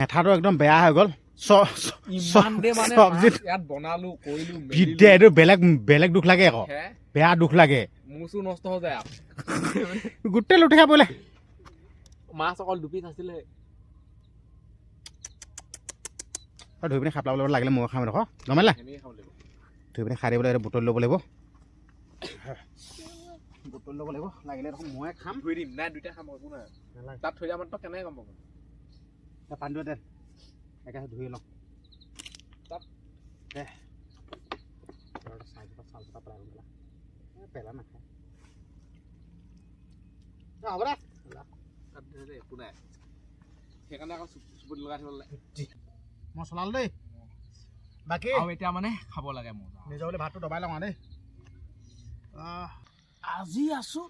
মেথাটো একদম বেয়া হৈ গ'ল চব্জিত ইয়াত বনালো কৰিলো এইটো বেলেগ বেলেগ দুখ লাগে আকৌ বেয়া দুখ লাগে মুচু নষ্ট হৈ যায় গোটেই লুটি খাই পৰিলে মাছ অকল দুপিচ আছিলে ধুই পিনি খাপ লাবলৈ লাগিলে মই খাম দেখোন গমাইলা ধুই পিনি খাই দিব লাগিব বুটলি ল'ব লাগিব বুটলি ল'ব লাগিব লাগিলে দেখোন মই খাম ধুই দিম নাই দুইটা খাম একো নাই তাত থৈ দিয়া মাত্ৰ কেনেকৈ গম পাব পানীটো দে একেবাৰে ধুই লওঁ তাত দে পেলা নাখায় হ'ব দে একো নাই সেইকাৰণে আকৌ চুপুত লগাই থ'ব লাগে মই চলালোঁ দেই বাকী আৰু এতিয়া মানে খাব লাগে মোৰ নিজৰ বুলি ভাতটো দবাই লওঁ দেই আজি আছোঁ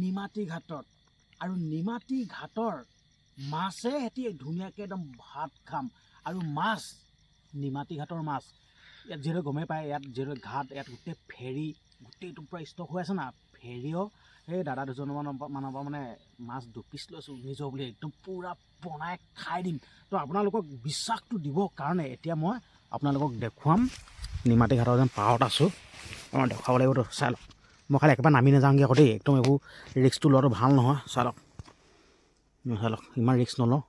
নিমাতী ঘাটত আৰু নিমাতী ঘাটৰ মাছে সেতি ধুনীয়াকৈ একদম ভাত খাম আৰু মাছ নিমাতী ঘাটৰ মাছ ইয়াত যিহেতু গমেই পায় ইয়াত যিহেতু ঘাট ইয়াত গোটেই ফেৰী গোটেইটো পূৰা ষ্টক হৈ আছে না ফেৰীও সেই দাদা দুজনমানৰ পৰা মানে মাছ দুপিচ লৈছোঁ নিজৰ বুলি একদম পূৰা বনাই খাই দিম তো আপোনালোকক বিশ্বাসটো দিবৰ কাৰণে এতিয়া মই আপোনালোকক দেখুৱাম নিমাতী ঘাটৰ যেন পাৰত আছোঁ আমাৰ দেখুৱাব লাগিবতো চাই লওক মই খালি একেবাৰে নামি নাযাওঁগৈ আকৌ দেই একদম এইবোৰ ৰিক্সটো লোৱাটো ভাল নহয় চাই লওক ইমান ৰিক্স নলওঁ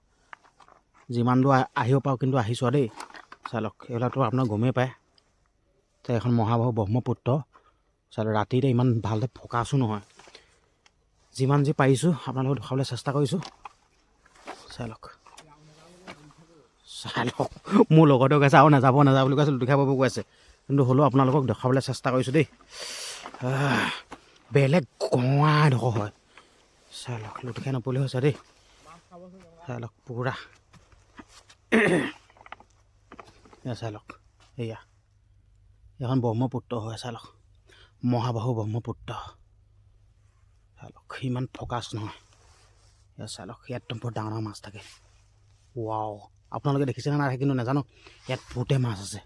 যিমান দূৰ আহিব পাৰোঁ কিন্তু আহিছোঁ দেই চাই লওক এইবিলাকতো আপোনাৰ গমেই পায় তো এখন মহাবাহু ব্ৰহ্মপুত্ৰ চাই লওক ৰাতিতে ইমান ভালকৈ ফ'কাছো নহয় যিমান যি পাৰিছোঁ আপোনালোকক দেখুৱাবলৈ চেষ্টা কৰিছোঁ চাই লওক মোৰ লগতেও কৈছে আৰু নাযাব বুলি কৈছে লুটি খাব কৈ আছে কিন্তু হ'লেও আপোনালোকক দেখুৱাবলৈ চেষ্টা কৰিছোঁ দেই বেলেগ গঁৱা এডোখৰ হয় চাই লওক লুটি খাই নপৰিলে হৈছে দেই চাই লওক পূৰা চাই লওক এয়া এখন ব্ৰহ্মপুত্ৰ হয় চাই লওক মহাবাহু ব্ৰহ্মপুত্ৰ চাই লওক ইমান ফ'কাছ নহয় এয়া চাই লওক ইয়াত একদম বহুত ডাঙৰ ডাঙৰ মাছ থাকে ৱাও আপোনালোকে দেখিছেনে নাই কিন্তু নাজানো ইয়াত বহুতেই মাছ আছে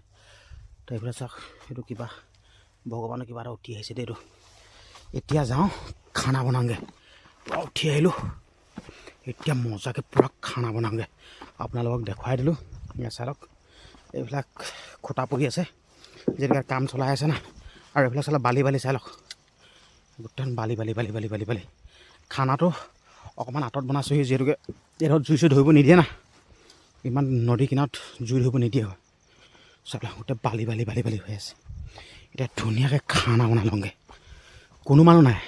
তো এইফালে চাওক এইটো কিবা ভগৱানৰ কিবা এটা উঠি আহিছে দেই এইটো এতিয়া যাওঁ খানা বনাওঁগৈ পূৰা উঠি আহিলোঁ এতিয়া মজাকৈ পূৰা খানা বনাওঁগৈ আপোনালোকক দেখুৱাই দিলোঁ চাই লওক এইবিলাক খুটা পৰি আছে যিহেতুকে কাম চলাই আছে না আৰু এইবিলাক চালে বালি চাই লওক গোটেই বালি খানাটো অকণমান আঁতৰত বনাইছোঁহি যিহেতুকে এইডোখৰত জুই ধৰিব নিদিয়ে না ইমান নদী কিনাৰত জুই ধৰিব নিদিয়ে হয় চাই লওক গোটেই বালি হৈ আছে এতিয়া ধুনীয়াকৈ খানা বনালোঁগৈ কোনো মানুহ নাই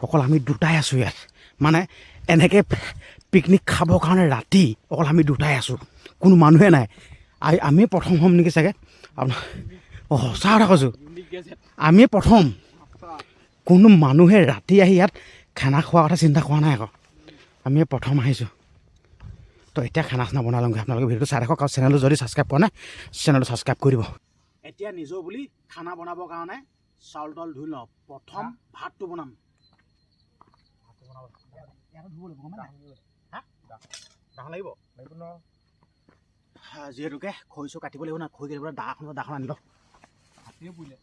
অকল আমি দুটাই আছোঁ ইয়াত মানে এনেকৈ পিকনিক খাবৰ কাৰণে ৰাতি অকল আমি দুটাই আছোঁ কোনো মানুহে নাই আমি প্ৰথম হ'ম নেকি চাগে আপোনাৰ সঁচা কথা কৈছোঁ আমি প্ৰথম কোনো মানুহে ৰাতি আহি ইয়াত খানা খোৱাৰ কথা চিন্তা কৰা নাই আকৌ আমি প্ৰথম আহিছোঁ তো এতিয়া খানা চানা বনালোঁগৈ আপোনালোকে ভিডিঅ'টো চাই থাকক আৰু চেনেলটো যদি ছাবস্ক্ৰাইব কৰা নাই চেনেলটো ছাবস্ক্ৰাইব কৰি দিব এতিয়া নিজৰ বুলি খানা বনাবৰ কাৰণে চাউল তাউল ধুই লওঁ প্ৰথম ভাতটো বনাম যিহেতুকে খৰিচো কাটিব লাগিব না খৰি কাটিবলৈ দাখন আনি লওঁ হাতীয়ে পৰিলে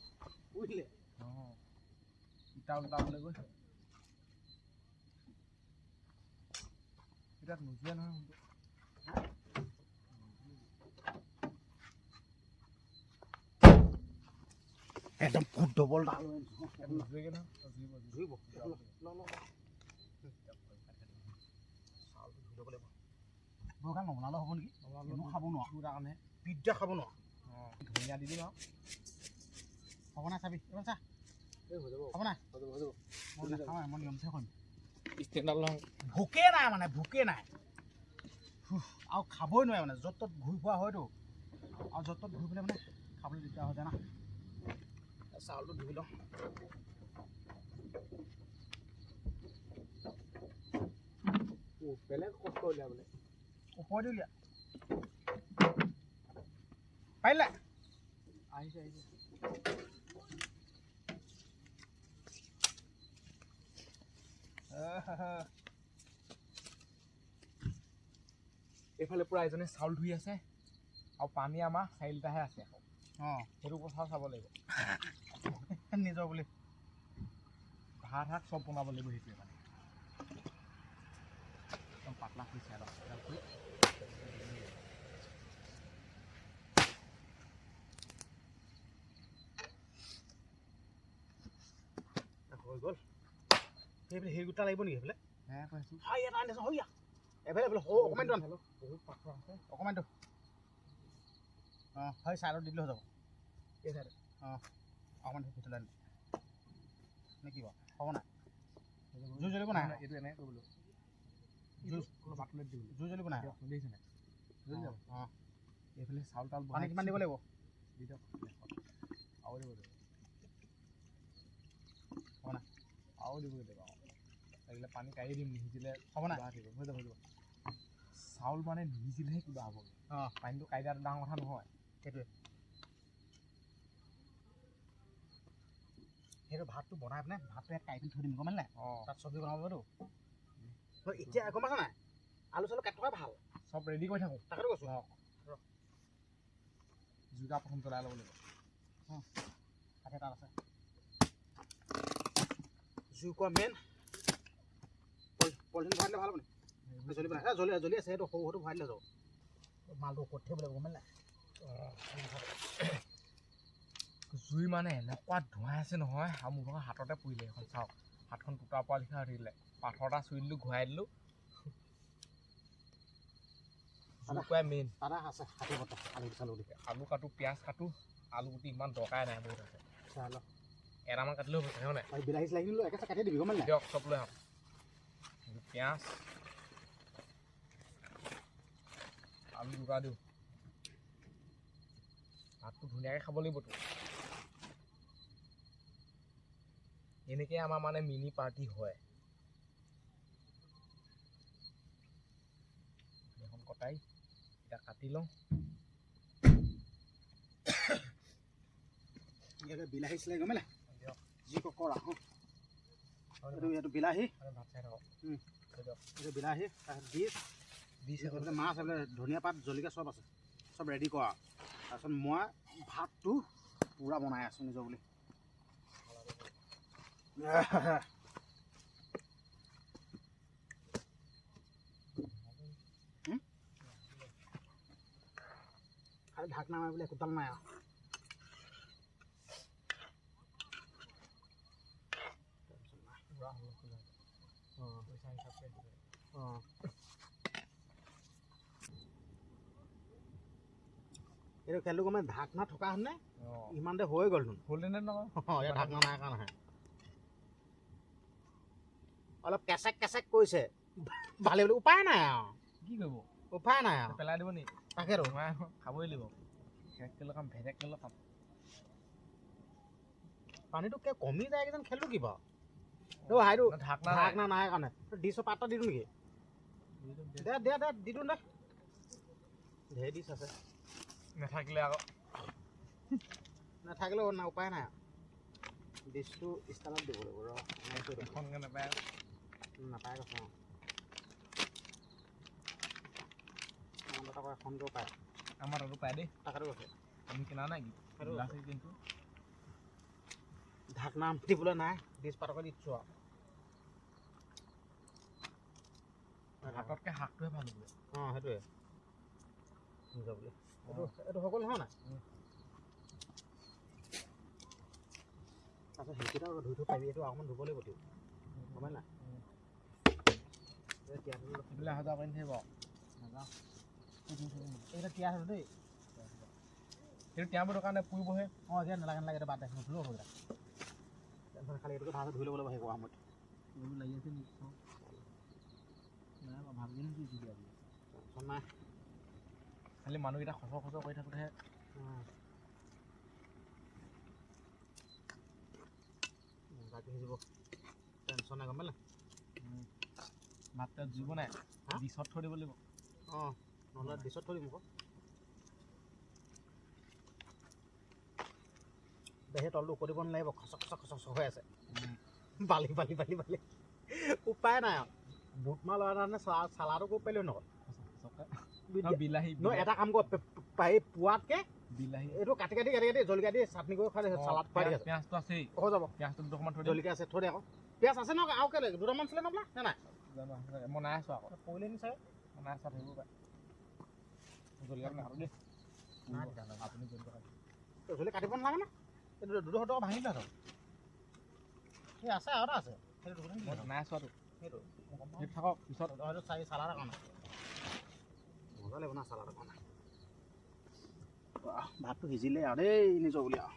ইটা উল্টা বোলে গৈছে এতিয়া নুজুৱে নহয় একদম বহুত ডবল ডাল নুজুৱেগৈ নহয় ধুইব নবনালেও হ'ব নেকি খাব নোৱাৰোঁ তাৰ কাৰণে পিজ্জা খাব নোৱাৰোঁ ধনিয়া দি দিম আৰু হ'ব নাই চাবি এবাৰ চা হ'ব নাই মই নাখাওঁ মই নিয়মটোহে কৰিম ষ্টেণ্ডাৰ্ড নহয় ভোকে নাই মানে আৰু খাবই নোৱাৰে মানে য'ত ত'ত ঘূৰি ফুৰা হয়তো আৰু য'ত ত'ত ঘূৰি ফুৰিলে মানে খাবলৈ দিগদাৰ হৈ যায় না চাউলটো ধুই লওঁ বেলেগ কষ্ট উলিয়াবলৈ ওপৰতে উলিয়া পাৰিলে আহিছে এইফালে পূৰা এজনে চাউল ধুই আছে আৰু পানী আমাৰ 4 লিটাৰহে আছে আকৌ সেইটো কথাও চাব লাগিব নিজৰ বুলি ভাত চব বনাব লাগিব সেইটোৱে মানে একদম পাতলা কৰি চাই লওক হৈ গ'ল সেইফালে সেই গোটা লাগিব নেকি সেইফালে হে কৈছোঁ হয় এটা আনিছোঁ হয় এফালে এফালে অকণমান দিওঁ বহুত পাথৰ আছে অকণমান দিওঁ অঁ হয় চাইডত দিলে হৈ যাব এই চাইডে অঁ অকণমান ভিতৰলৈ আনি নে কি বাৰু হ'ব নাই জুই জ্বলিব নাই এইটো এনেকৈ কৰিবলৈ জুই অলপ আঁতৰত দিবলৈ জুই জ্বলিব নাই দেখিছে নাই জ্বলি যাব অঁ এইফালে চাউল তাউল পানী কিমান দিব লাগিব দি দিয়ক আৰু দিব লাগিব হ'ব নাই আৰু দিব লাগিব লাগিলে পানী কাঢ়ি দিম নিসিজিলে হ'ব নাই থাকিব হৈ যাব চাউল মানে নিসিজিলেহে কিবা হ'ব অঁ পানীটো কাঢ়ি দিয়াটো ডাঙৰ কথা নহয় সেইটোৱে সেইটো ভাতটো বনাই পিনে ভাতটো ইয়াত কাঢ়ি থৈ দিম গম পালি নাই অঁ তাত চব্জি বনাবতো এতিয়া গম পাইছা নাই আলু চালু কাটি থকা ভাল চব ৰেডি কৰি থাকোঁ তাকেতো কৈছোঁ জুইটা প্ৰথম জ্বলাই ল'ব লাগিব কাঠি তাত আছে জুই কোৱা মেইন পলিথিন ভৰাই দিলে ভাল হ'ব নি জ্বলিব নাই জ্বলি আছে সেইটো সৰু ভৰাই দিলে যাব মালটো ওপৰত থাকিব লাগিব গম পালি নাই জুই মানে এনেকুৱা ধোঁৱাই আছে নহয় আৰু মোৰ ভাগৰ হাততে পৰিলে এখন চাওক হাতখন টুটা পোৱা লিখা হৈ থাকিলে পাথৰ এটা চুই দিলোঁ ঘূৰাই দিলোঁ জুইকুৱাই মেইন দাদা আছে হাতী বটা আলু চালু দি আলু কাটোঁ পিঁয়াজ কাটোঁ আলু গুটি ইমান দৰকাৰে নাই বহুত আছে চালক এটামান কাটিলেও হ'ব হয় নাই বিলাহী চিলাহী দিলোঁ একেবাৰে কাটি দিবি গম পালি নাই দিয়ক চব লৈ আহক পিঁয়াজ আলু দুটা দিওঁ ভাতটো ধুনীয়াকৈ খাব লাগিবতো এনেকৈ আমাৰ মানে মিনি পাৰ্টি হয় এখন কটাই এতিয়া কাটি লওঁ বিলাহী চিলাহী গম পালে দিয়ক যি কৰা এইটো বিলাহী ভাত খাই থাকক দিয়ক এইটো বিলাহী তাৰপিছত ডিছ এইফালে মাছ এইফালে ধনিয়া পাত জলকীয়া চব আছে চব ৰেডি কৰা তাৰপিছত মই ভাতটো পূৰা বনাই আছোঁ নিজৰ বুলি খালি ঢাকনা মাৰি বোলে একোডাল নাই আৰু অঁ এইটো খেলটো গমে ঢাকনা থকা হেনে ইমান দেৰি হৈ গ'ল হ'লনে নহয় ইয়াত ঢাকনা নাই কাৰণে অলপ কেচেক কেচেক কৰিছে ভালে বুলি উপায় নাই আৰু কি কৰিব উপায় নাই আৰু পেলাই দিব নি তাকেতো খাবই লাগিব ভেক তেলৰ কাম ভেজেক তেলৰ কাম পানীটো কমি যায় যেন খেলটো কি বাৰু সেইটো ঢাকনা নাই কাৰণে ডিছৰ পাত্তা দি দিওঁ নেকি দে দি দিওঁ দে ঢেৰ ডিছ আছে নাথাকিলে আকৌ নাথাকিলেও না উপায় নাই ডিছটো ষ্টাইলত দিব লাগিব এখনকৈ নাপায় নাপায় কৈছে অঁ এখনকেও পায় আমাৰ তাতো পায় দেই তাকেতো কৈছে আমি কিনা নাই কি কিন্তু ঢাকনা দিবলৈ নাই ডিছ পাতকে দিছোঁ আৰু হাততকৈ শাকটোহে ভাল বোলে অঁ সেইটোৱে নিজৰ বুলি এইটো সকলো নহয় নাই তাৰপিছত সেইকেইটা ধুই থৈ পাৰিবি এইটো অকণমান ধুব লাগিব দিওঁ গম পাই নাই সেইবিলাক অহা যোৱা কৰি থাকিব নাযাওঁ এইকেইটা তিয়াই থ'লো দেই সেইটো তিয়াবৰ কাৰণে পুৰিবহে অঁ এতিয়া নালাগে এটা বাদ দে নুধুলেও হ'ব টেনশ্যন খালি এইটোকে ভালকৈ ধুই ল'ব লাগিব সেই কৰা সময়ত লাগি আছে নেকি নাই ভাবি নেকি টেনশ্যন নাই খালি মানুহকেইটা খচৰ কৰি থাকোঁতেহে বাকী সিজিব টেনশ্যন নাই গম পালে ভাত তাত জুইব নাই ডিছত থৈ দিব লাগিব অঁ নহ'লে ডিছত থৈ দিম আকৌ সেই তলটো উকলিব দিব নালাগিব খচক হৈ আছে বালি উপায় নাই আৰু বুটমাহ লোৱাৰ কাৰণে চালাটো কৰিব পাৰিলোঁ নকল বিলাহী এটা কাম কৰ পোৱাতকৈ বিলাহী এইটো কাটি জলকীয়া দি চাটনি কৰি খাই চালাড খুৱাই দিয়ে পিঁয়াজটো আছেই হৈ যাব পিঁয়াজটো দুটামান থৈ জলকীয়া আছে থৈ দে আকৌ পিঁয়াজ আছে ন আৰু কেলে দুটামান আছিলে নবলা নে নাই মই নাই আছোঁ আকৌ পৰিলে নি চাগে মই নাই চোৱা থাকিব পাৰে জলকীয়া নাকাটো দেই আপুনি জলকীয়া জলকীয়া কাটিব নালাগে নে এইটো 200 টকা ভাঙি দিলে এই আছে আৰু এটা আছে সেইটো দোকান মই নাই চোৱাটো সেইটো সেইটো থাকক পিছত হয়তো চাই চালাড এখন মজা লাগিব না চালাড এখন ভাতটো সিজিলে আৰু দেই নিজৰ বুলি আৰু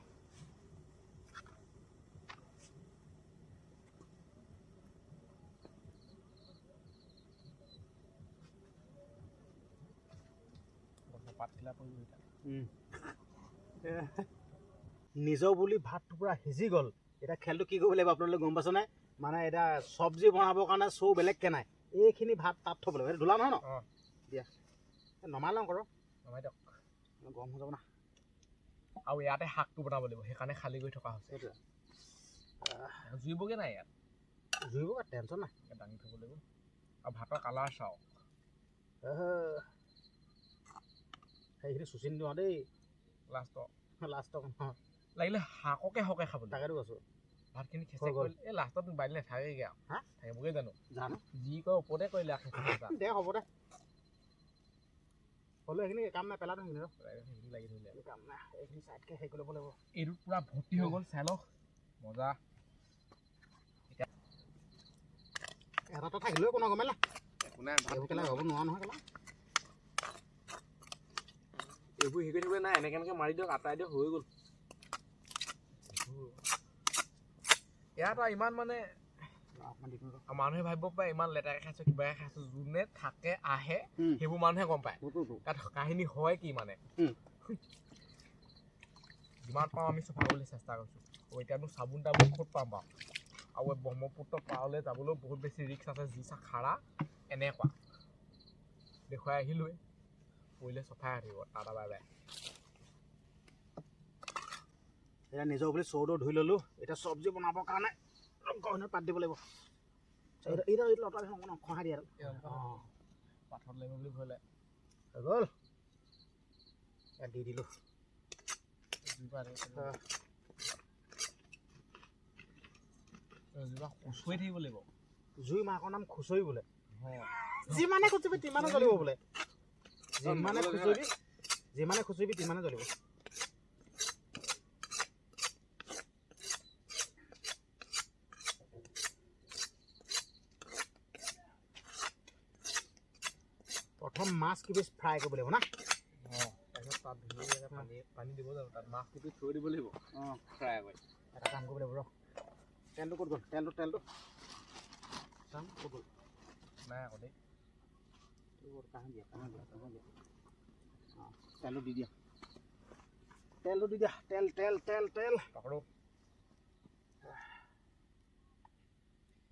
পাতখিলা পৰিব নিজৰ বুলি ভাতটো পূৰা সিজি গ'ল এতিয়া খেলটো কি কৰিব লাগিব আপোনালোকে গম পাইছেনে মানে এতিয়া চব্জি বনাবৰ কাৰণে চৌ বেলেগকৈ নাই এইখিনি ভাত তাত থ'ব লাগিব এইটো ধোলা নহয় ন অঁ দিয়া নমাই লওঁ কৰোঁ নমাই দিয়ক গৰম হৈ যাব না আৰু ইয়াতে শাকটো বনাব লাগিব সেইকাৰণে খালী কৰি থকা হৈছে সেইটোৱে জুইবগৈ নাই ইয়াত জুইব টেনশ্যন নাই দাঙি থ'ব লাগিব আৰু ভাতৰ কালাৰ চাওক সেইখিনি চুচি নিদিওঁ দেই লাষ্টত লাগিলে শাককে সৰহকৈ খাব লাগিব তাকেতো কৈছোঁ ভাতখিনি খেচে কৰিলে এই লাষ্টত বাঢ়িলে নাথাকেগৈ আৰু হা থাকিবগৈ জানো জানো যি কয় ওপৰতে কৰিলে দে হ'ব দে হ'লেও এইখিনি কাম নাই পেলাটো সেইখিনি লাগি ধৰিলে কাম নাই এইখিনি চাইডকৈ হেৰি কৰি ল'ব লাগিব এইটোত পূৰা ভৰ্তি হৈ গ'ল চাই লওক মজা এটা থাকিলেও কোনো গমেই না একো নাই এইবোৰ কেলা হ'ব নোৱাৰা নহয় কেলা এইবোৰ হেৰি কৰি থাকিবলৈ নাই এনেকৈ মাৰি দিয়ক আঁতৰাই দিয়ক হৈ গ'ল ইয়াত ইমান মানে মানুহে ভাবিব পাৰে ইমান লেতেৰাকৈ খাইছোঁ কিবাকৈ খাইছোঁ যোনে থাকে আহে সেইবোৰ মানুহে গম পায় তাত কাহিনী হয় কি মানে যিমান পাওঁ আমি চফা কৰিবলৈ চেষ্টা কৰিছোঁ এতিয়ানো চাবোন তাবোন ক'ত পাম বাৰু আৰু ব্ৰহ্মপুত্ৰ পাৰলৈ যাবলৈও বহুত বেছি ৰিক্স আছে যি চা খাৰা এনেকুৱা দেখুৱাই আহিলোৱে পৰিলে চফাই আহিব টাটা বাই বাই এতিয়া নিজৰ বুলি চৌটো ধুই ল'লোঁ এতিয়া চব্জি বনাবৰ কাৰণে গহণত পাত দিব লাগিব এইটো লতা খহাই দিয়ে আৰু পাথৰ লাগিব বুলি ভয় লাগে হৈ গ'ল ইয়াত দি দিলোঁ খুচুৱাই থাকিব লাগিব জুই মাকৰ নাম খুচৰি বোলে যিমানে খুচৰিবি তিমানে জ্বলিব বোলে যিমানে খুচৰিবি তিমানে জ্বলিব প্ৰথম মাছ কিবি ফ্ৰাই কৰিব লাগিব না তাৰপিছত তাত ধুনীয়াকৈ পানী দিব যাব তাত মাছ কিবি থৈ দিব লাগিব ফ্ৰাই কৰি এটা কাম কৰিব লাগিব ৰ তেলটো ক'ত গ'ল তেলটো চাম ক'ত গ'ল নাই আকৌ দেই কাহি দিয়া তেলটো দি দিয়া তেল পকৰো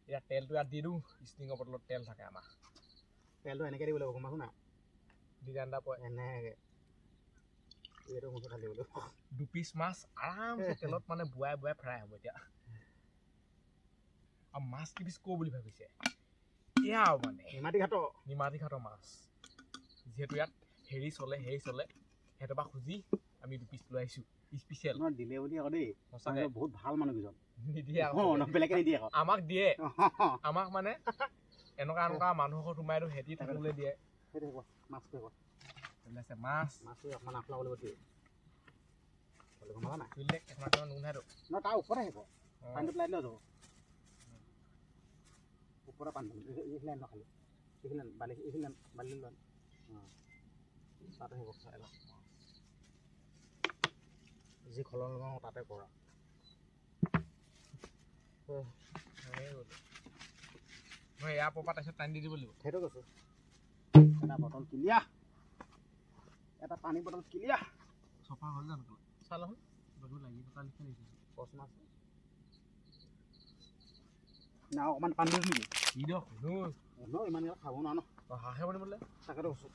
ইয়াত তেলটো ইয়াত দি দিওঁ ষ্টিঙৰ বটলত তেল থাকে আমাৰ তেলটো এনেকৈ দিব লাগিব গম পাইছোঁ না ডিজাইন এটা পৰে এনেকৈ এইটো মুঠত ঢালি দিব লাগিব দুপিচ মাছ আৰামছে তেলত মানে বোৱাই ফ্ৰাই হ'ব এতিয়া আৰু মাছ কিপিচ ক বুলি ভাবিছে এয়াও মানে নিমাতী ঘাটৰ মাছ যিহেতু ইয়াত হেৰি চলে সিহঁতৰ পৰা খুজি আমি দুপিচ লৈ আহিছোঁ স্পেচিয়েল দিলে বুলি আকৌ দেই সঁচাকৈ বহুত ভাল মানুহকেইজন নিদিয়ে বেলেগে নিদিয়ে আকৌ আমাক দিয়ে আমাক মানে এনেকুৱা মানুহক সোমাই দিওঁ সিহঁতি থাকিবলৈ দিয়ে মাছটো মাছ অকণমান আফলা কৰিব দিয়ে গম পালা নাই নোনাইতো নহয় তাৰ ওপৰত আহিব পানীটো পেলাই দিলেও যাব ওপৰত পানী এইখিনি আনিল খালি এইখিনি বালি লৈ তাতে আহিব চাই লওক যি খলন লগাওঁ তাতে কৰা মই ইয়াৰ পৰা তাৰপিছত টানি দি দিব লাগিব সেইটো কৈছোঁ এটা বটল কিলিয়া এটা পানী বটল কিলিয়া চফা হ'ল জানো চাই লওঁ গধুৰ লাগি থকা লিখা দেখিছোঁ কচ মাছ না অকণমান পানী দিওঁ নেকি দি দিয়ক ইমান ইয়াত খাব নোৱাৰো ন হাঁহে বনিবলৈ তাকেতো কৈছোঁ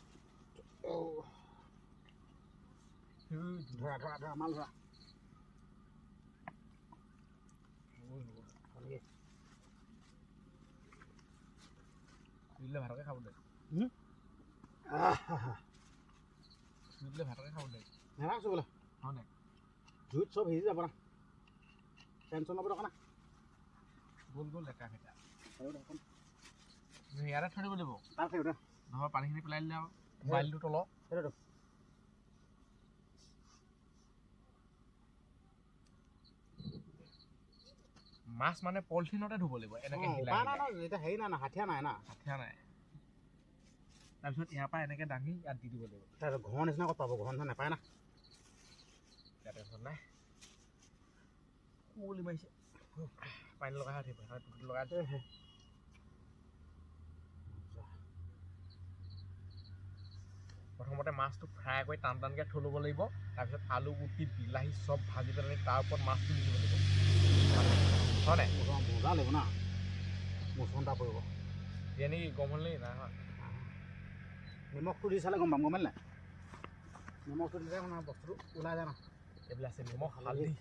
ধৰা মাল ধৰা ভাতকে খাব দে ভাতকে খাব দে নেৰাখছোঁ বোলে হয় নাই জুইত চব সিজি যাব না টেনশ্যন ল'ব দৰকাৰ নাই গ'ল লেতেৰা ফেটা ইয়াতে থৈ দিব লাগিব তাৰ সেইটোতে নহ'লে পানীখিনি পেলাই দিলে আৰু মোবাইলটো তলত সেইটোতো মাছ মানে পলিথিনতে ধুব লাগিব এনেকে হিলাই নাই এতিয়া হেৰি নাই না হাঠিয়া নাই না হাঠিয়া নাই তাৰপিছত ইয়াৰ পৰা এনেকে দাঙি ইয়াত দি দিব লাগিব ঘৰ নিচিনা ক'ত পাব ঘৰ নিচিনা নাপায় না ইয়াত টেনশ্যন নাই কুলি মাৰিছে পানী লগাই উঠিব টুটি লগাই প্ৰথমতে মাছটো ফ্ৰাই কৰি টান টানকৈ থৈ ল'ব লাগিব তাৰপিছত আলু গুটি বিলাহী চব ভাজি পেলাই তাৰ ওপৰত মাছটো দি দিব লাগিব হয় নাই মজা লাগিব না মোচন এটা পৰিব দিয়ে নেকি গম হ'ল নেকি নাই নিমখটো দি চালে গম পাম গম পালে নাই নিমখটো দিলে মানে বস্তুটো ওলাই যায় না এইবিলাক আছে নিমখ হালধি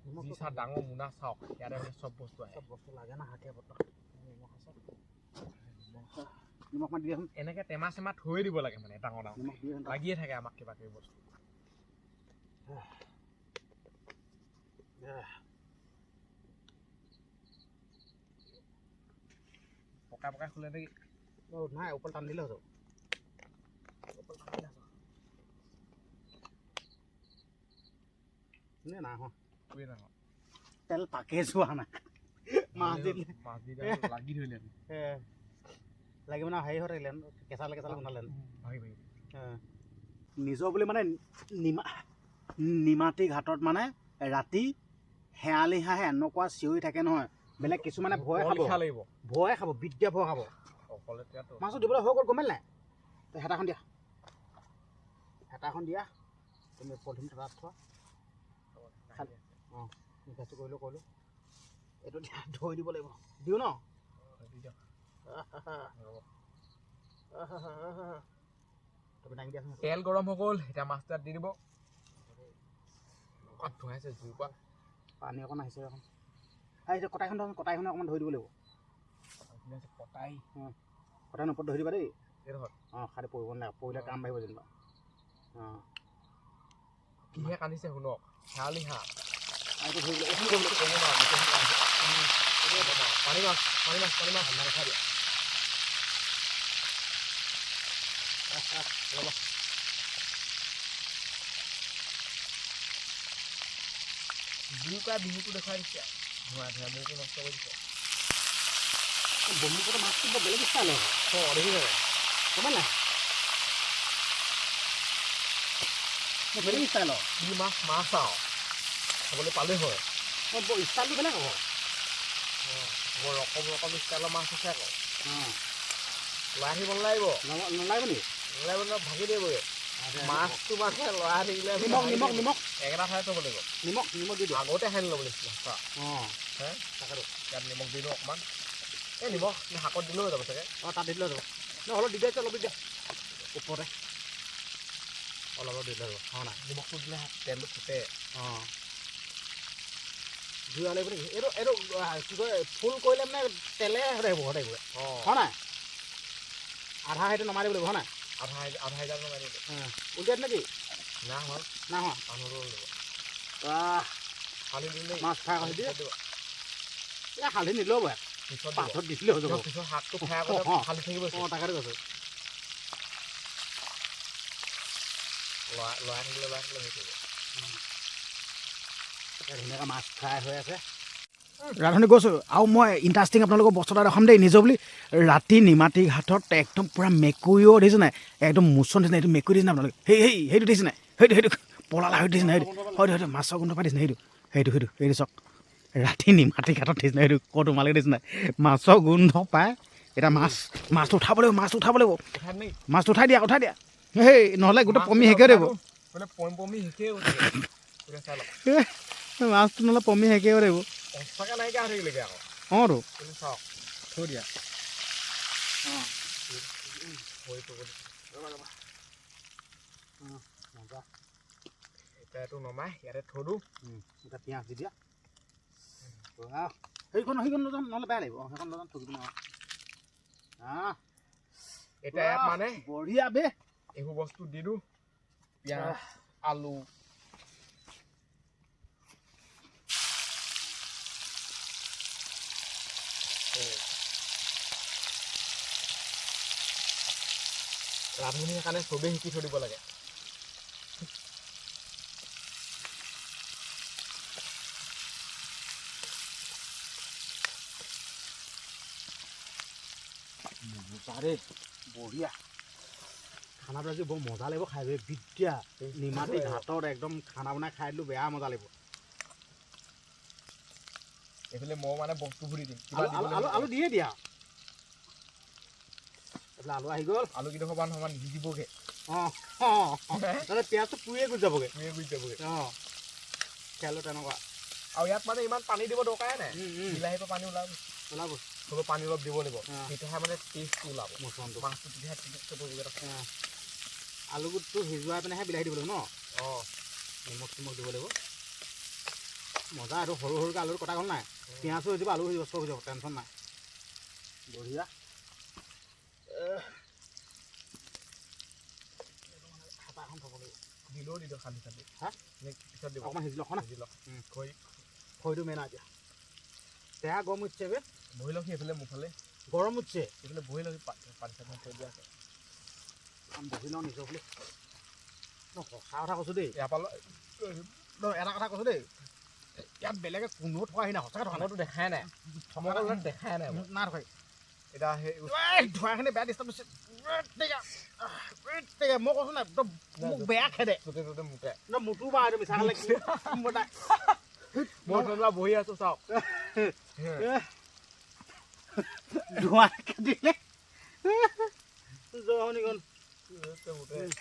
যি চাহ ডাঙৰ মোনা চাওক ইয়াতে মানে চব বস্তু আহে চব বস্তু লাগে না হাতীয়া পত্ৰ নিমখ আছে নিমখ মাতি দিয়াচোন এনেকৈ টেমা চেমা থৈ দিব লাগে মানে ডাঙৰ ডাঙৰ নিমখ দিয়ে লাগিয়ে থাকে আমাক কিবা কিবি বস্তু পকা পকা খোলে নেকি নাই ওপৰত টান দিলে হ'ল নাই হোৱা তেল পাকে যোৱা নাই মাছ দিলে লাগি ধৰিলে লাগিব না হেৰি হৈ থাকিলে কেঁচালে গোন্ধালে ভাবি ভাবি নিজৰ বুলি মানে নিমাতী ঘাটত মানে ৰাতি শেৱালি হাঁহে এনেকুৱা চিঞৰি থাকে নহয় বেলেগ কিছুমানে ভয় খাব বিদ্যা ভয় খাব মাছটো দিবলৈ হৈ গ'ল গম পালি নাই হেতাখন দিয়া তুমি পলিথিন তাত থোৱা অঁ গেছটো কৰিলোঁ এইটো ধুই দিব লাগিব দিওঁ ন তেল গৰম হৈ গ'ল এতিয়া মাছ তাত দি দিব ধুৱাইছে জুই পৰা পানী অকণ আহিছে এখন আহিছে কটাইখনে অকণমান ধৰি দিব লাগিব কটাই ওপৰত ধৰি দিবা দেই অঁ খালি পৰিব নালাগে পৰিলে কাম বাঢ়িব যেনিবা অঁ কিহে কান্দিছে শুনক শেৱালি হাঁহ পানী মাছ খাই দিয়া জুইৰ বিহুটো দেখাই দিছে ধোঁৱা মোৰটো নষ্ট কৰি দিছে ব্ৰহ্মপুত্ৰ মাছটো বৰ বেলেগ ষ্টাইল হয় দেখিছে গম নাই বেলেগ ষ্টাইলৰ কি মাছ আৰু খাবলৈ পালেই হয় ষ্টাইলটো বেলেগ হ'ব বৰ ৰকম ষ্টাইলৰ মাছ আছে আকৌ লৰাই থাকিব নালাগিব নেকি ভাগি দিবগৈ মাছটো মানে লৰাই থাকিলে নিমখ একেটা ঠাইত থ'ব লাগিব নিমখ দি দিওঁ আগতে খাই ল'ব লাগিছিলে তাকেতো ইয়াত নিমখ দি দিওঁ অকণমান এই নিমখ শাকত দিলেও হৈ যাব চাগে তাত দিলেও যাব অলপ দি দিয়া অলপ দি দিয়া ওপৰতে অলপ দিলে যাব নাই নিমখটো দিলে তেলটো ফুটে জুই লাগিব নেকি এইটো কি কয় ফুল কৰিলে মানে তেলে হৈ থাকিব হয় নাই আধা সেইটো নমাই দিব লাগিব হয় নাই আধা হাজাৰ নমাই দিব উলিয়াই নেকি নাই হোৱা মানুহটো দিব হালধি দিলে মাছ ফ্ৰাই কৰি দিয়ে হালধি নিলেও বাৰু পাছত দিছিলে হৈ যাব পিছত শাকটো ফ্ৰাই কৰি হালধি থাকিব তাকে কৈছোঁ লৰাই থাকিলে হৈ থাকিব ধুনীয়াকৈ মাছ ফ্ৰাই হৈ আছে ৰান্ধনি গৈছোঁ আৰু মই ইণ্টাৰেষ্টিং আপোনালোকৰ বস্তু এটা দেখাম দেই নিজৰ বুলি ৰাতি নিমাতী ঘাটত একদম পূৰা মেকুৰীও দেখিছে নাই একদম মোচন দিছে নাই এইটো মেকুৰী দিছে নাই আপোনালোকে সেইটো দেখিছে নাই সেইটো পলালা সেইটো দেখিছে নাই সেইটো মাছৰ গোন্ধ পাই দিছে নাই সেইটো চাওক ৰাতি নিমাতী ঘাটত দেখিছে নাই সেইটো ক'ত তোমালোকে দেখিছে নাই মাছৰ গোন্ধ পায় এতিয়া মাছটো উঠাব লাগিব মাছটো উঠাই দিয়া নহ'লে গোটেই পমি শেষে দিব মাছটো নহ'লে পমি শেষে দিব অঁ চাওক থৈ দিয়া এতিয়া এইটো নমাই ইয়াতে থৈ দিওঁ এতিয়া পিঁয়াজ দি দিয়া সেইখন নহ'লে বেয়া লাগিব সেইখন লৈ থৈ দিব এতিয়া ইয়াত মানে বঢ়িয়া বে এইবোৰ বস্তু দি দিওঁ পিঁয়াজ আলু ৰান্ধনীৰ কাৰণে চবেই শিকি থৈ দিব লাগে আৰে বঢ়িয়া খানাটো আজি বৰ মজা লাগিব খাই বিদ্যা নিমাতি ঘাটত একদম খানা বনাই খাই দিলোঁ বেয়া মজা লাগিব এইফালে মই মানে বস্তুবোৰ দি দিম আলু দিয়ে দিয়া এইফালে আলু আহি গ'ল আলু কেইডোখৰ মান সমান সিজিবগৈ অঁ তাতে পিঁয়াজটো পুৰিয়ে গুচি যাবগৈ অঁ খেলো তেনেকুৱা আৰু ইয়াত মানে ইমান পানী দিব দৰকাৰে নাই বিলাহীৰ পৰা পানী ওলাব অলপ পানী অলপ দিব লাগিব তেতিয়াহে মানে টেষ্টটো ওলাব মচলাটো মাছটো তেতিয়াহে টেষ্টটো পৰিব আলু গুটটো সিজোৱাই পিনেহে বিলাহী দিব লাগিব ন অঁ নিমখ চিমখ দিব লাগিব মজা আৰু সৰু সৰুকৈ আলুৰ কটা গ'ল নাই পিঁয়াজো হৈ যাব আলু হৈ যাব চব হৈ যাব টেনশ্যন নাই বঢ়িয়া হাতা এখন থ'ব লাগিব দিলেও দি দিয়ক খান্দি হা পিছত দিব অকণমান সিজি লওক না সিজি লওক খৰি খৰিটো মেইন এতিয়া তেয়া গৰম উঠছে বে বহি লওক সেইফালে মোৰফালে গৰম উঠছে সেইফালে বহি লওক পানী চানী থৈ দিয়া আছে বহি লওঁ নিজৰ বুলি সঁচা কথা কৈছোঁ দেই ইয়াৰ পৰা এটা কথা কৈছোঁ দেই ইয়াত বেলেগে কোনো থকাহি নাই সঁচাকৈ থকা মইতো দেখাই নাই থমকল দেখাই নাই নাই থকাই এতিয়া সেই ধোঁৱাখিনি বেয়া ডিষ্টাৰ্ব দিছে মই কৈছোঁ নাই একদম মোক বেয়া খেদে য'তে ত'তে মোকে মোটো বা এইটো মিছা খালে মই যেনিবা বহি আছোঁ চাওক ধোঁৱা খেদিলে জহনিখন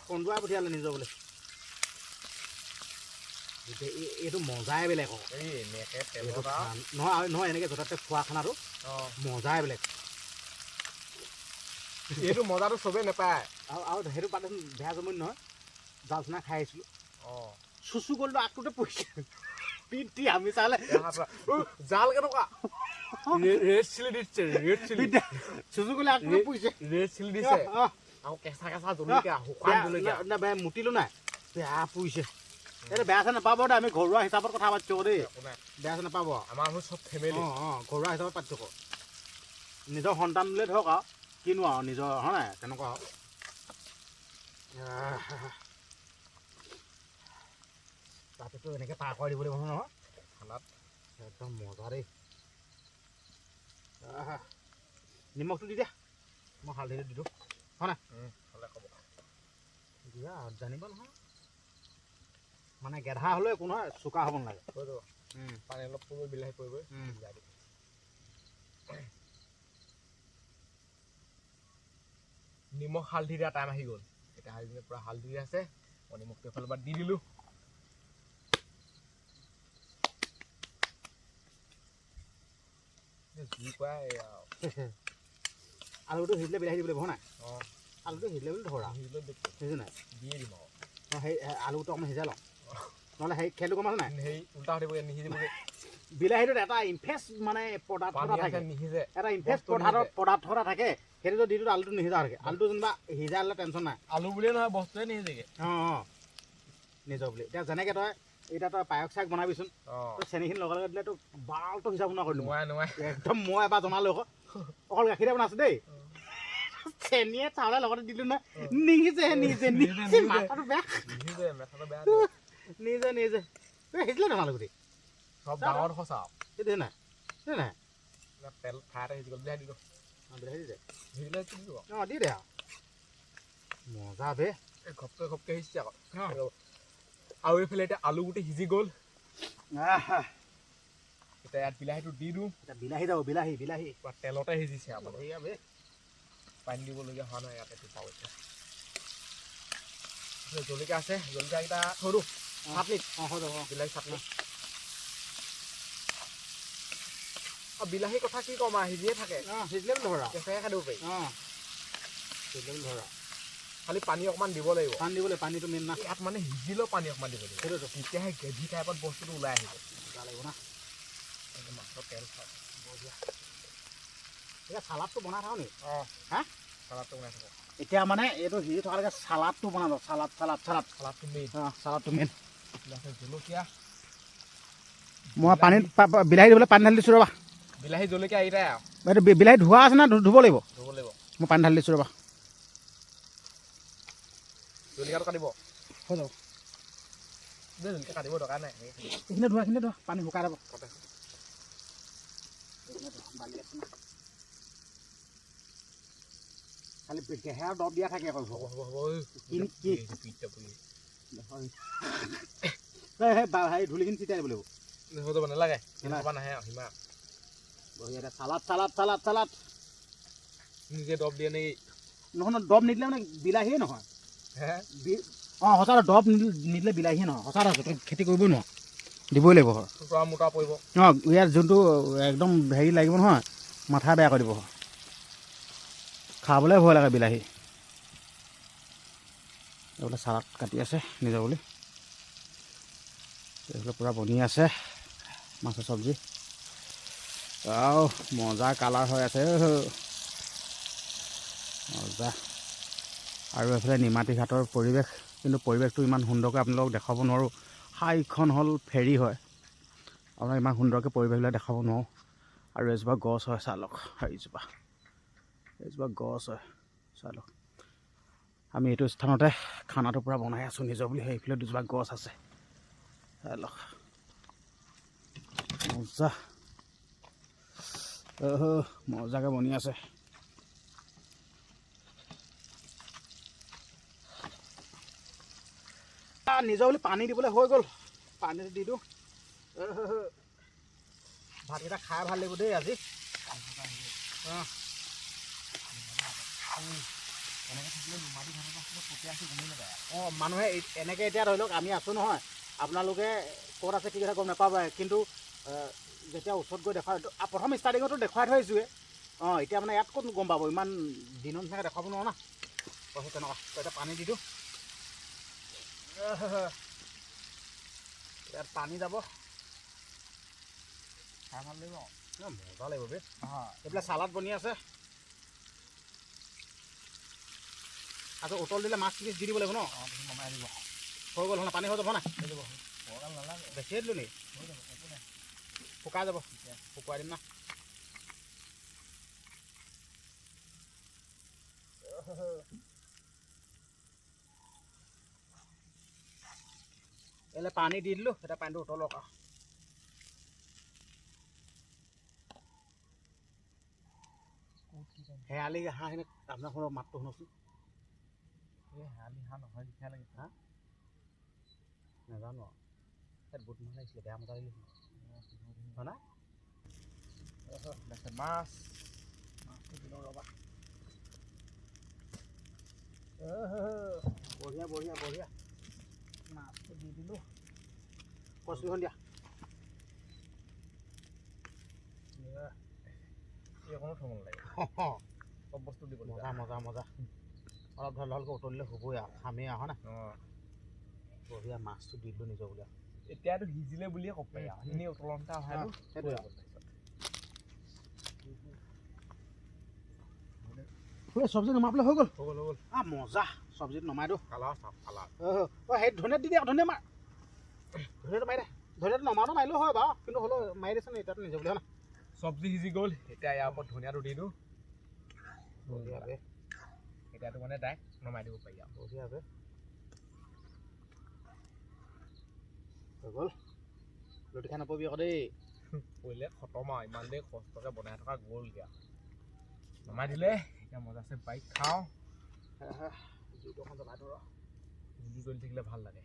কন্দুৱাই পঠিয়ালে নিজৰ বোলে এইটো মজাই বেলেগ আকৌ নহয় নহয় এনেকৈ য'তে খোৱা খানাটো মজাই বেলেগ এইটো মজাটো চবেই নাপায় আৰু সেইটো পাতে বেয়া জমনি নহয় জাল চুনা খাই আহিছিলোঁ অঁ চুচু গ'লটো আগটোতে পৰিছে পিটি আমি চালে জাল কেনেকুৱা ৰেড চিলি দিছে ৰেড চিলি চুচু গ'লে আগটোতে পৰিছে ৰেড চিলি দিছে আৰু কেঁচা কেঁচা জলকীয়া শুকান জলকীয়া বেয়া মুতিলোঁ নাই বেয়া পৰিছে এইটো বেয়া চেয়া নাপাব দেই আমি ঘৰুৱা হিচাপত কথা পাতিছোঁ দেই বেয়া চেয়া নাপাব আমাৰ চব ফেমিলি অঁ ঘৰুৱা হিচাপত পাতিছোঁ আকৌ নিজৰ সন্তান বুলিয়ে ধৰক আৰু কিনো আৰু নিজৰ হয় নাই তেনেকুৱা আৰু তাতেতো এনেকৈ পাৰ কৰাই দিব লাগিব নহয় ঠাণ্ডাত একদম মজা দেই নিমখটো দি দিয়া মই হালধিটো দি দিওঁ হয় নাই দিয়া জানিব নহয় মানে গেধা হ'লেও একো নহয় চোকা হ'ব নালাগে পানী অলপ পৰিব বিলাহী পৰিব নিমখ হালধি দিয়া টাইম আহি গ'ল এতিয়া হালধি পূৰা হালধি আছে মই নিমখটো এফালৰ পৰা দি দিলোঁ যি কয় আলুটো সিজিলে বিলাহী দিব লাগিব হয় নাই অঁ আলুটো সিজিলে বুলি ধৰা সিজিলে সিজি নাই দিয়ে দিম আৰু অঁ সেই আলুটো অকণমান সিজাই লওঁ নহ'লে সেই খেলটো কম আছে নাই সেই উল্টা হৈ থাকিবগৈ নিসিজিবগৈ বিলাহীটোত এটা ইনফেষ্ট মানে পদাৰ্থ এটা থাকে নিসিজে এটা ইনফেষ্ট পদাৰ্থ এটা থাকে সেইটো যদি দিটো আলুটো নিসিজা থাকে আলুটো যেনিবা সিজাই ল'লে টেনশ্যন নাই আলু বুলিয়ে নহয় বস্তুৱে নিসিজেগৈ অঁ নিজৰ বুলি এতিয়া যেনেকৈ তই এতিয়া তই পায়স চায়স বনাবিচোন তই চেনিখিনি লগে লগে দিলে তোৰ বালটো হিচাপ বনোৱা কৰি দিম একদম মই এবাৰ জনালোঁ আকৌ অকল গাখীৰে বনাইছোঁ দেই চেনিয়ে চাউলে লগতে দিলোঁ নহয় নিসিজে নিজে নিজে মাথাটো বেয়া নিজে নিজে সিজিলে নহয় গোটেই সব ডাঙৰ সঁচা সেইটো নাই সেই নাই তেল ফ্ৰাই এটা সিজি গ'ল বিলাহী দি দিওঁ বিলাহী দি দে সিজিলে কি দিব অঁ দি দে আৰু মজা বে ঘপকৈ সিজিছে আকৌ আৰু এইফালে এতিয়া আলু গোটেই সিজি গ'ল এতিয়া ইয়াত বিলাহীটো দি দিওঁ এতিয়া বিলাহী যাব বিলাহী বিলাহী পূৰা তেলতে সিজিছে আমাৰ সেয়া বে পানী দিবলগীয়া হোৱা নাই ইয়াতে টোপাও এতিয়া জলকীয়া আছে জলকীয়াকেইটা থৈ দিওঁ চাটনিত অঁ হৈ যাব বিলাহী চাটনি অঁ বিলাহীৰ কথা কি ক'ম আৰু সিজিয়ে থাকে অঁ সিজিলে বুলি ধৰা কেঁচাই খাই দিব পাৰি অঁ সিজিলে বুলি ধৰা খালি পানী অকণমান দিব লাগিব পানী দিবলৈ পানীটো মেইন না ইয়াত মানে সিজিলেও পানী অকণমান দিব লাগিব সেইটোতো তেতিয়াহে গ্ৰেভি টাইপত বস্তুটো ওলাই আহিব মজা লাগিব না মাছৰ তেল খাওঁ এতিয়া চালাডটো বনাই থাকোঁ নি অঁ হা চালাডটো বনাই থাকোঁ এতিয়া মানে এইটো সিজি থকালৈকে চালাডটো বনাব চালাডটো মেইন অঁ চালাডটো মেইন জলকীয়া মই পানীত বিলাহী দিবলৈ পানী ঢালি দিছোঁ ৰ'বা বিলাহী জলকীয়া এইটাই আৰু এইটো বিলাহী ধোৱা আছে না ধুব লাগিব ধুব লাগিব মই পানী ঢালি দিছোঁ ৰ'বা জলকীয়াটো কাটিব হৈ যাব জলকীয়া কাটিব দৰকাৰ নাই এইখিনি ধোৱা পানী শুকাই যাব বালি আছে না খালি কেঁহা দৰৱ দিয়া থাকে আকৌ হ'ব হেৰি ধূলিখিনি চিটাই দিব লাগিব যাব নালাগে নাহে হিমা বঢ়িয়া চালাড চালাড চালাড চালাড নিজে দৰৱ দিয়ে নেকি নহয় দৰৱ নিদিলে মানে বিলাহীয়ে নহয় হে অঁ সঁচা দৰৱ নিদিলে বিলাহীয়ে নহয় সঁচা আছে তই খেতি কৰিবই নোৱাৰ দিবই লাগিব পুৰা মোটা পৰিব অঁ ইয়াত যোনটো একদম হেৰি লাগিব নহয় মাথা বেয়া কৰি দিব খাবলৈ ভয় লাগে বিলাহী এইফালে চালাড কাটি আছে নিজৰ বুলি এইফালে পূৰা বনি আছে মাছৰ চব্জি আও মজা কালাৰ হৈ আছে মজা আৰু এইফালে নিমাতী ঘাটৰ পৰিৱেশ কিন্তু পৰিৱেশটো ইমান সুন্দৰকৈ আপোনালোকক দেখাব নোৱাৰোঁ হাইখন হ'ল ফেৰী হয় আপোনাক ইমান সুন্দৰকৈ পৰিৱেশবিলাক দেখাব নোৱাৰোঁ আৰু এজোপা গছ হয় চাই লওক এইজোপা গছ হয় চাই লওক আমি এইটো স্থানতে খানাটো পূৰা বনাই আছোঁ নিজৰ বুলি সেইফালে দুজোপা গছ আছে চাই লওক মজা মজাকৈ বনি আছে নিজৰ বুলি পানী দিবলৈ হৈ গ'ল পানীটো দি দিওঁ ভাতকেইটা খাই ভাল লাগিব দেই আজি অঁ মানুহে এনেকৈ এতিয়া ধৰি লওক আমি আছোঁ নহয় আপোনালোকে ক'ত আছে কি কথা গম নাপাব কিন্তু যেতিয়া ওচৰত গৈ দেখুৱাই প্ৰথম ষ্টাৰ্টিঙতো দেখুৱাই থৈ আহিছোঁৱে অঁ এতিয়া মানে ইয়াত ক'ত গম পাব ইমান দিনৰ নিচিনাকৈ দেখুৱাব নোৱাৰোঁ না কৈছোঁ তেনেকুৱা এতিয়া পানী দি দিওঁ ইয়াত পানী যাব খাই ভাল লাগিব মজা লাগিব বে এইবিলাক চালাড বনি আছে আকৌ উতল দিলে মাছ পিচ দি দিব লাগিব ন নমাই দিব হৈ গ'ল পানী হৈ যাব নাই নালাগে বেছিয়ে দিলোঁ নেকি শুকাই যাব শুকুৱাই দিম না এলে পানী দি দিলোঁ এতিয়া পানীটো উতলক শেৱালি হাঁহখিনি আপোনাৰ ঘৰৰ মাতটো শুনকচোন শেৱালি হাঁহ নহয় লিখা লাগে হা নাজানো আৰু বুট মাছ লাগিছিলে বেয়া মজা লাগিলে হয় না মাছটো দিলোঁ ৰ'বা বঢ়িয়া বঢ়িয়া বঢ়িয়া মাছটো দি দিলোঁ কচুখন দিয়া এইখনো থ'ব নালাগে চব বস্তু দিব মজা মজা মজা অলপ ধৰ ভালকৈ উতলিলে হ'বই আৰু খামেই আৰু না বঢ়িয়া মাছটো দি দিলোঁ নিজৰ বুলি এতিয়াতো সিজিলে বুলিয়ে ক'ব পাৰি আৰু এনেই উতলনটা অহাটো সেইটোৱে চব্জি নমাবলৈ হৈ গ'ল মজা চব্জিটো নমাই দিওঁ অঁ সেই ধনিয়াত দি দিয়া ধনিয়া মাৰ ধনিয়াটো মাৰি দে ধনিয়াটো নমানো মাৰিলেও হয় বাৰু কিন্তু হ'লেও মাৰি দেচোন এতিয়াতো নিজৰ বুলি হয় না চব্জি সিজি গ'ল এতিয়া ইয়াৰ ওপৰত ধনিয়াটো দি দিওঁ বঢ়িয়াকৈ এতিয়াতো মানে ডাইৰেক্ট নমাই দিব পাৰি আৰু বঢ়িয়াকৈ হৈ গ'ল ৰুটি খাই নাপাবি আকৌ দেই পৰিলে খতম আৰু ইমান দেৰি কষ্টকৈ বনাই থকা গ'ল এতিয়া নমাই দিলে এতিয়া মজাছে বাইক খাওঁ জুইটো অকণ জ্বলাই দিওঁ জুই জ্বলি থাকিলে ভাল লাগে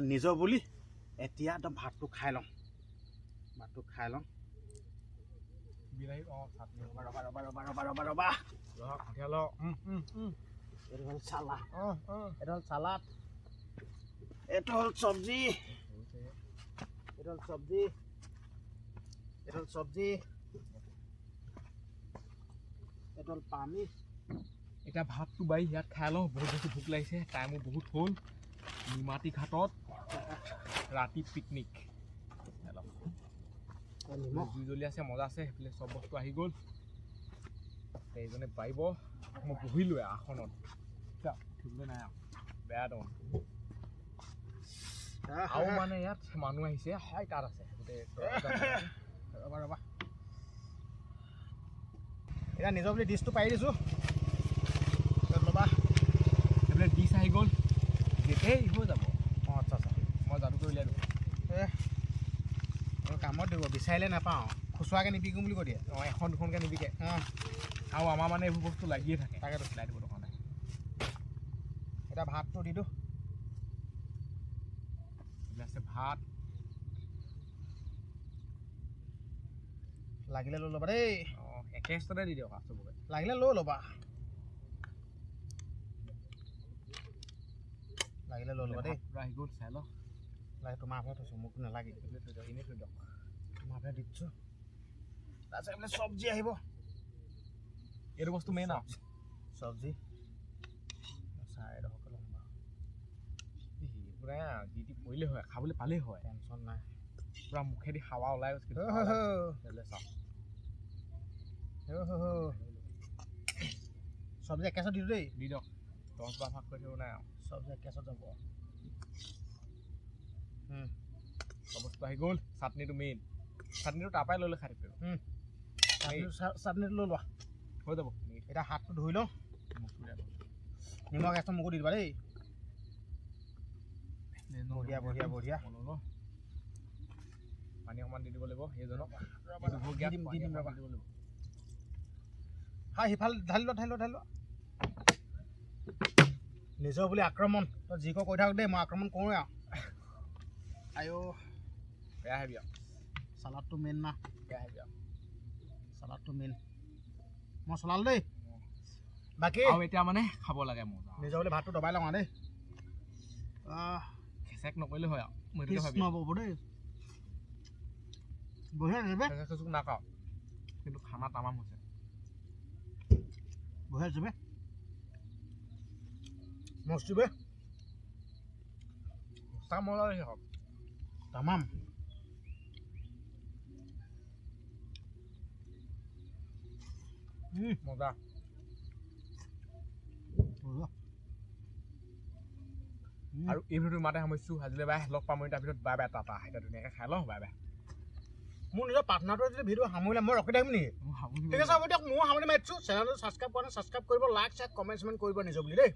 নিজৰ বুলি এতিয়া একদম ভাতটো খাই লওঁ বিলাহী চাটনি ৰবা কঠিয়া লওঁ এইটো হ'ল চালাড এইটো হ'ল চব্জি এইটো হ'ল পানী এতিয়া ভাতটো বাঢ়ি ইয়াত খাই লওঁ বহুত বেছি ভোক লাগিছে টাইমো বহুত হ'ল নিমাতী ঘাটত ৰাতি পিকনিক জুই জ্বলি আছে মজা আছে সেইফালে চব বস্তু আহি গ'ল এইজনে পাৰিব মই বহিলোৱে আসনত উঠিবলৈ নাই আৰু বেয়া দম আৰু মানে ইয়াত মানুহ আহিছে হয় তাত আছে গোটেই ৰবা এতিয়া নিজৰ বুলি ডিছটো পাৰি দিছোঁ ৰ'বা এইফালে ডিছ আহি গ'ল যেতিয়াই হৈ যাব আচ্ছা মই যাদুকৈ উলিয়াই দিওঁ কামত দিব বিচাৰিলে নাপাওঁ খুচুৰাকৈ নিবিকো বুলি কৈ দিয়ে এখন দুখনকৈ নিবিকে আৰু আমাৰ মানে এইবোৰ বস্তু লাগিয়ে থাকে তাকেতো চিলাই দিব দৰকাৰ নাই এতিয়া ভাতটো দি দিওঁ এইবিলাক আছে ভাত লাগিলে লৈ ল'বা দেই অঁ একেষ্টতে দি দিয়ক চবকে লাগিলে লৈ ল'বা লাগিলে লৈ ল'বা দেই পূৰা আহি গ'ল চাই ল লাগে তোমাৰ ঘৰত থৈছোঁ মোক নালাগে এনেই থৈ দিয়ক এনেই থৈ দিয়ক তোমাৰ ঘৰত দিছোঁ তাৰপিছত এইফালে চব্জি আহিব এইটো বস্তু মেইন আৰু চব্জি চাৰে দহকৈ ল'ম বাৰু পূৰা যি টি পৰিলে হয় খাবলৈ পালেই হয় টেনশ্যন নাই পূৰা মুখেদি হাৱা ওলাই গৈছে কিন্তু চাওক চব্জি একেছত দিলোঁ দেই দি দিয়ক 10-12 ভাগ কৰি থাকিব নাই আৰু চব্জি একেছত যাব চব বস্তু আহি গ'ল চাটনিটো মেইন চাটনিটো তাৰপৰাই লৈ খাই থাকিব চাটনিটো লৈ লোৱা হৈ যাব এতিয়া হাতটো ধুই লওঁ নিমখ একদম মোকো দি দিবা দেই বঢ়িয়া বঢ়িয়া বঢ়িয়া পানী অকণমান দি দিব লাগিব সেইজনক দি দিম ৰ'বা হয় সিফালে ঢালি লোৱা নিজৰ বুলি আক্ৰমণ তই যি কৈ থাক দেই মই আক্ৰমণ কৰোঁৱে আৰু আইঅ' বেয়া আহিবি আৰু চালাডটো মেইন না বেয়া আহিবি আৰু চালাডটো মেইন মই চলালোঁ দেই বাকী আৰু এতিয়া মানে খাব লাগে মজা নিজৰ বুলি ভাতটো দবাই লওঁ দেই খেচেক নকৰিলে হয় আৰু মই কৃষ্ণ বাবু দেই বঢ়িয়া যাবে খেচেক নাখাওঁ কিন্তু খানা তামাম হৈছে বঢ়িয়া যাবে মস্ত বে সঁচা মজা লাগিছে হওক তামাম মজা আৰু এই ভিডিঅ'টো ইমানতে সামৰিছোঁ আজিলৈ বাই লগ পাম তাৰ ভিতৰত বাই বাই টাটা এতিয়া ধুনীয়াকৈ খাই লওঁ বাই বাই মোৰ নিজৰ পাৰ্টনাৰটোৱে যদি ভিডিঅ' সামৰিলে মই ৰখি থাকিম নেকি ঠিক আছে হ'ব দিয়ক ময়ো সামৰি মাৰিছোঁ চেনেলটো ছাবস্ক্ৰাইব কৰা নাই ছাবস্ক্ৰাইব কৰিব লাইক শ্বেয়াৰ কমেণ্ট চমেণ্ট কৰিব নিজৰ বুলি দেই